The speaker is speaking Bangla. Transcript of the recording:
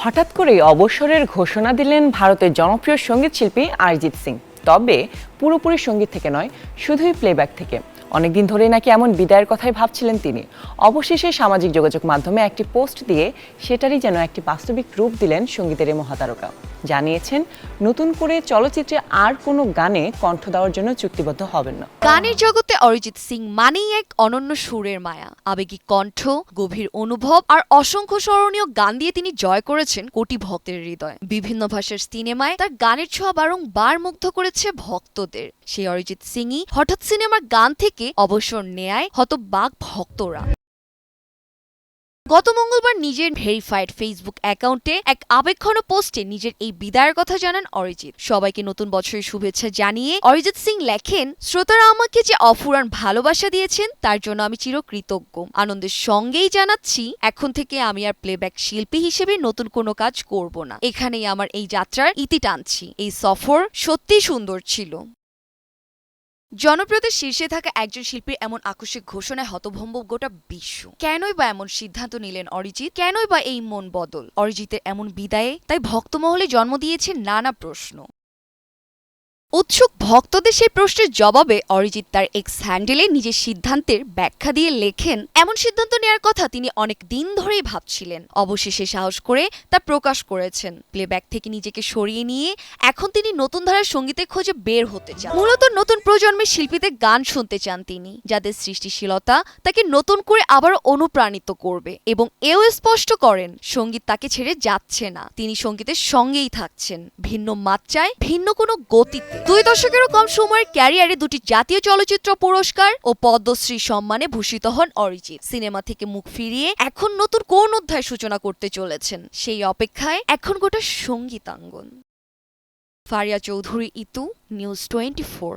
হঠাৎ করেই অবসরের ঘোষণা দিলেন ভারতের জনপ্রিয় সঙ্গীত শিল্পী অরিজিৎ সিং। তবে পুরোপুরি সঙ্গীত থেকে নয়, শুধুই প্লেব্যাক থেকে। অনেকদিন ধরেই নাকি এমন বিদায়ের কথাই ভাবছিলেন তিনি। অবশেষে সামাজিক যোগাযোগ মাধ্যমে একটি পোস্ট দিয়ে সেটারই যেন একটি বাস্তবিক রূপ দিলেন সঙ্গীতের এই মহাতারকা। জানিয়েছেন নতুন করে চলচ্চিত্রে আর কোনো গানে কণ্ঠ দেওয়ার জন্য চুক্তিবদ্ধ হবেন না। গানের জগতে অরিজিৎ সিং মানেই এক অনন্য সুরের মায়া, আবেগী কণ্ঠ, গভীর অনুভব আর অসংখ্য স্মরণীয় গান দিয়ে তিনি জয় করেছেন কোটি ভক্তের হৃদয়। বিভিন্ন ভাষার সিনেমায় তার গানের ছোঁয়া বারংবার মুগ্ধ করেছে ভক্তদের। সেই অরিজিৎ সিংই হঠাৎ সিনেমার গান থেকে অবসর নেয় হতবাক ভক্তরা। গত মঙ্গলবার নিজের ভেরিফাইড ফেসবুক অ্যাকাউন্টে এক আবেগঘন পোস্টে নিজের এই বিদায়ের কথা জানান অরিজিৎ। সবাইকে নতুন বছরের শুভেচ্ছা জানিয়ে অরিজিৎ সিং লেখেন, শ্রোতারা আমাকে যে অফুরান ভালোবাসা দিয়েছেন তার জন্য আমি চিরকৃতজ্ঞ। আনন্দের সঙ্গেই জানাচ্ছি, এখন থেকে আমি আর প্লেব্যাক শিল্পী হিসেবে নতুন কোনো কাজ করব না। এখানেই আমার এই যাত্রার ইতি টানছি। এই সফর সত্যিই সুন্দর ছিল। জনপ্রিয়তার শীর্ষে থাকা একজন শিল্পীর এমন আকস্মিক ঘোষণায় হতভম্ব গোটা বিশ্ব। কেনই বা এমন সিদ্ধান্ত নিলেন অরিজিৎ? কেনই বা এই মন বদল? অরিজিতের এমন বিদায়ে তাই ভক্তমহলে জন্ম দিয়েছে নানা প্রশ্ন। উৎসুক ভক্তদের সেই প্রশ্নের জবাবে অরিজিৎ তার এক্স হ্যান্ডেলে নিজের সিদ্ধান্তের ব্যাখ্যা দিয়ে লেখেন, এমন সিদ্ধান্ত নেওয়ার কথা তিনি অনেক দিন ধরেই ভাবছিলেন। অবশেষে সাহস করে তা প্রকাশ করেছেন। প্লেব্যাক থেকে নিজেকে সরিয়ে নিয়ে এখন তিনি নতুন ধারার সঙ্গীতের খোঁজে বের হতে চান। মূলত নতুন প্রজন্মের শিল্পীদের গান শুনতে চান তিনি, যাদের সৃষ্টিশীলতা তাকে নতুন করে আবারও অনুপ্রাণিত করবে। এবং এও স্পষ্ট করেন, সঙ্গীত তাকে ছেড়ে যাচ্ছে না, তিনি সঙ্গীতের সঙ্গেই থাকছেন, ভিন্ন মাত্রায়, ভিন্ন কোনো গতিতে। 2 দশকেরও কম সময়ের ক্যারিয়ারে 2টি জাতীয় চলচ্চিত্র পুরস্কার ও পদ্মশ্রী সম্মানে ভূষিত হন অরিজিৎ। সিনেমা থেকে মুখ ফিরিয়ে এখন নতুন কোন অধ্যায় সূচনা করতে চলেছেন, সেই অপেক্ষায় এখন গোটা সঙ্গীতাঙ্গন। ফারিয়া চৌধুরী, ইতু, নিউজ 24।